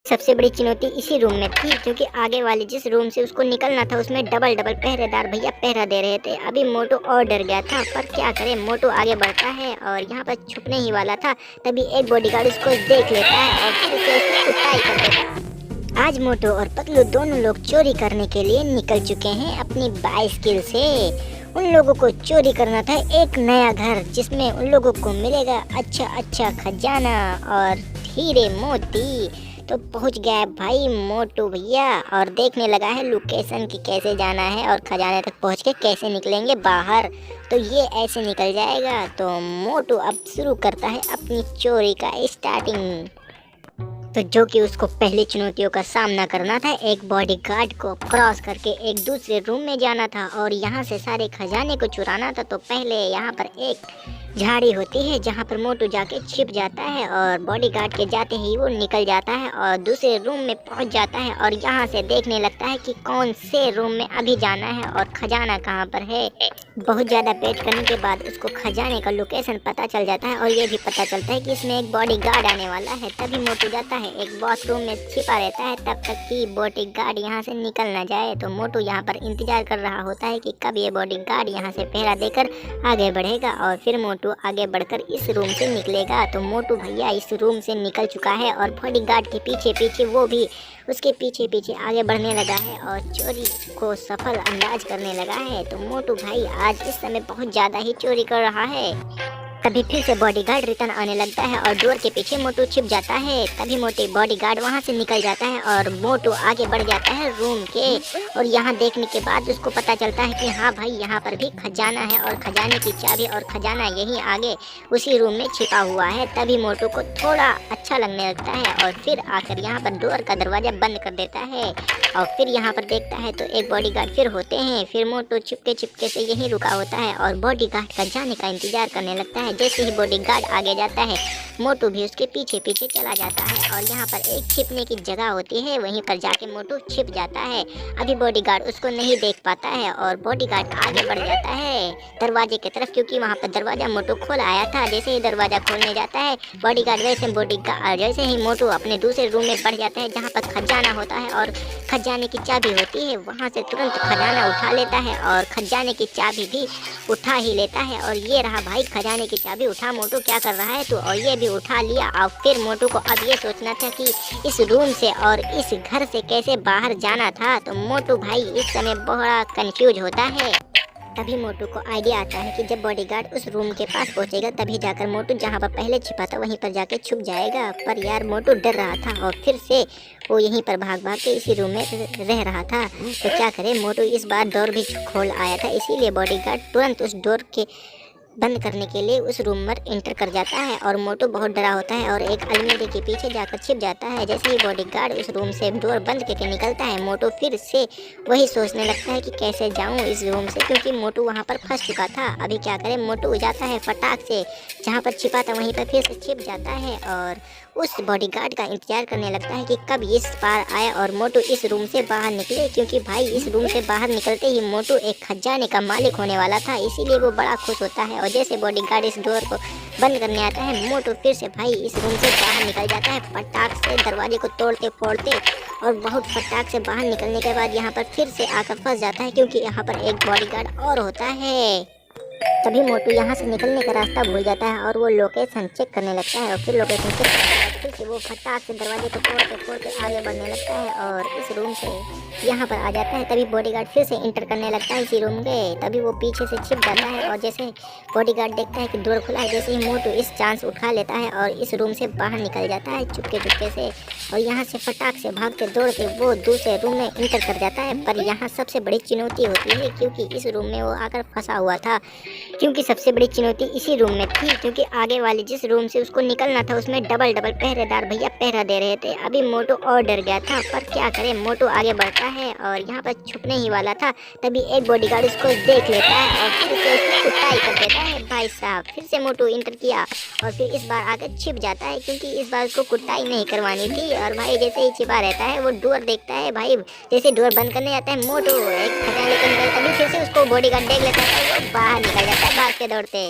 सबसे बड़ी चुनौती इसी रूम में थी, क्योंकि आगे वाले जिस रूम से उसको निकलना था उसमें डबल डबल पहरेदार भैया पहरा दे रहे थे। अभी मोटू और डर गया था, पर क्या करे, मोटू आगे बढ़ता है और यहाँ पर छुपने ही वाला था। तभी एक बॉडीगार्ड उसको देख लेता है और फिर उसे उसकी कुटाई कर देता है। आज मोटू और पतलू दोनों लोग चोरी करने के लिए निकल चुके हैं अपनी बाइसिकल से। उन लोगों को चोरी करना था एक नया घर, जिसमें उन लोगों को मिलेगा अच्छा अच्छा खजाना और हीरे मोती। तो पहुंच गया भाई मोटू भैया और देखने लगा है लोकेशन की कैसे जाना है और खजाने तक पहुंच के कैसे निकलेंगे बाहर। तो ये ऐसे निकल जाएगा। तो मोटू अब शुरू करता है अपनी चोरी का स्टार्टिंग। तो जो कि उसको पहली चुनौतियों का सामना करना था, एक बॉडीगार्ड को क्रॉस करके एक दूसरे रूम में जाना था और यहाँ से सारे खजाने को चुराना था। तो पहले यहाँ पर एक झाड़ी होती है जहाँ पर मोटू जाके छिप जाता है और बॉडीगार्ड के जाते ही वो निकल जाता है और दूसरे रूम में पहुँच जाता है और यहाँ से देखने लगता है कि कौन से रूम में अभी जाना है और खजाना कहाँ पर है। बहुत ज़्यादा वेट करने के बाद उसको खजाने का लोकेशन पता चल जाता है और ये भी पता चलता है कि इसमें एक बॉडीगार्ड आने वाला है। तभी मोटू जाता है एक बाथरूम में छिपा रहता है तब तक कि बॉडीगार्ड यहाँ से निकल ना जाए। तो मोटू यहाँ पर इंतजार कर रहा होता है कि कब ये बॉडीगार्ड यहाँ से पहरा देकर आगे बढ़ेगा और फिर मोटू आगे बढ़कर इस रूम से निकलेगा। तो मोटू भैया इस रूम से निकल चुका है और बॉडीगार्ड के पीछे पीछे वो भी उसके पीछे पीछे आगे बढ़ने लगा है और चोरी को सफल अंदाज करने लगा है। तो मोटू भाई आज इस समय बहुत ज़्यादा ही चोरी कर रहा है। तभी फिर से बॉडीगार्ड रिटर्न आने लगता है और डोर के पीछे मोटू छिप जाता है। तभी मोटे बॉडीगार्ड वहां से निकल जाता है और मोटू आगे बढ़ जाता है रूम के। और यहाँ देखने के बाद उसको पता चलता है कि हाँ भाई, यहाँ पर भी खजाना है और खजाने की चाबी और खजाना यहीं आगे उसी रूम में छिपा हुआ है। तभी मोटू को थोड़ा अच्छा लगने लगता है और फिर आकर यहाँ पर डोर का दरवाज़ा बंद कर देता है और फिर यहाँ पर देखता है तो एक बॉडीगार्ड फिर होते हैं। फिर मोटू चुपके से यहीं रुका होता है और बॉडीगार्ड का जाने का इंतजार करने लगता है। जैसे ही बॉडीगार्ड आगे जाता है, मोटू भी उसके पीछे पीछे चला जाता है और यहाँ पर एक छिपने की जगह होती है, वहीं पर जाके मोटू छिप जाता है। अभी बॉडीगार्ड उसको नहीं देख पाता है और बॉडीगार्ड आगे बढ़ जाता है दरवाजे की तरफ, क्योंकि वहाँ पर दरवाजा मोटू खोल आया था। जैसे ही दरवाजा खोलने जाता है बॉडीगार्ड, जैसे ही मोटू अपने दूसरे रूम में बढ़ जाता है जहाँ पर खजाना होता है और खजाने की चाबी होती है, वहाँ से तुरंत खजाना उठा लेता है और खजाने की चाबी भी उठा ही लेता है। और ये रहा भाई खजाने की चाबी। उठा मोटू, क्या कर रहा है तो, और ये भी उठा लिया। और फिर मोटू को अब ये सोचना था कि इस रूम से और इस घर से कैसे बाहर जाना था। तो मोटू भाई इस समय बड़ा कंफ्यूज होता है। तभी मोटू को आइडिया आता है कि जब बॉडीगार्ड उस रूम के पास पहुंचेगा तभी जाकर मोटू जहां पर पहले छिपा था वहीं पर जाके छुप जाएगा। पर यार मोटू डर रहा था और फिर से वो यहीं पर भाग भाग के इसी रूम में रह रहा था। तो क्या करे, मोटू इस बार डोर भी खोल आया था, इसीलिए बॉडीगार्ड तुरंत उस डोर के बंद करने के लिए उस रूम में इंटर कर जाता है और मोटू बहुत डरा होता है और एक अलमीरे के पीछे जाकर छिप जाता है। जैसे ही बॉडीगार्ड उस रूम से डोर बंद करके निकलता है, मोटू फिर से वही सोचने लगता है कि कैसे जाऊं इस रूम से, क्योंकि मोटू वहां पर फंस चुका था। अभी क्या करे, मोटू जाता है फटाक से जहां पर छिपा था वहीं पर फिर से छिप जाता है और उस बॉडीगार्ड का इंतजार करने लगता है कि कब इस पार आए और मोटू इस रूम से बाहर निकले, क्योंकि भाई इस रूम से बाहर निकलते ही मोटू एक खजाने का मालिक होने वाला था, इसीलिए वो बड़ा खुश होता है। और जैसे बॉडीगार्ड इस डोर को बंद करने आता है, मोटू फिर से भाई इस रूम से बाहर निकल जाता है फटाक से दरवाजे को तोड़ते फोड़ते। और बहुत फटाक से बाहर निकलने के बाद यहाँ पर फिर से आकर फंस जाता है, क्योंकि यहाँ पर एक बॉडीगार्ड और होता है। तभी मोटू यहाँ से निकलने का रास्ता भूल जाता है और वो लोकेशन चेक करने लगता है और फिर लोकेशन चेक करने के बाद फिर से वो फटाक से दरवाजे को तोड़ते आगे बढ़ने लगता है और इस रूम से यहाँ पर आ जाता है। तभी बॉडीगार्ड फिर से इंटर करने लगता है इसी रूम के। तभी वो पीछे से छिप जाता है और जैसे बॉडीगार्ड देखता है कि डोर खुला है, जैसे ही मोटू इस चांस उठा लेता है और इस रूम से बाहर निकल जाता है चुपके से और यहाँ से फटाक से भागते दौड़ते वो दूसरे रूम में इंटर कर जाता है। पर यहाँ सबसे बड़ी चुनौती होती है, क्योंकि इस रूम में वो आकर फंसा हुआ था। क्योंकि सबसे बड़ी चुनौती इसी रूम में थी, क्योंकि आगे वाले जिस रूम से उसको निकलना था उसमें डबल डबल पहरेदार भैया पहरा दे रहे थे। अभी मोटू और डर गया था, पर क्या करे, मोटू आगे बढ़ता है और यहाँ पर छुपने ही वाला था। तभी एक बॉडीगार्ड उसको देख लेता है और फिर से उसकी कुटाई कर देता है। भाई साहब, फिर से मोटू इंटर किया और फिर इस बार आकर छिप जाता है, क्योंकि इस बार उसको कुटाई नहीं करवानी थी। और भाई जैसे ही छिपा रहता है वो डोर देखता है, भाई जैसे डोर बंद करने जाता है मोटू एक खजाने लेकर निकल, तभी फिर से उसको बॉडीगार्ड देख लेता है, वो बाहर निकल जाता है भागते दौड़ते।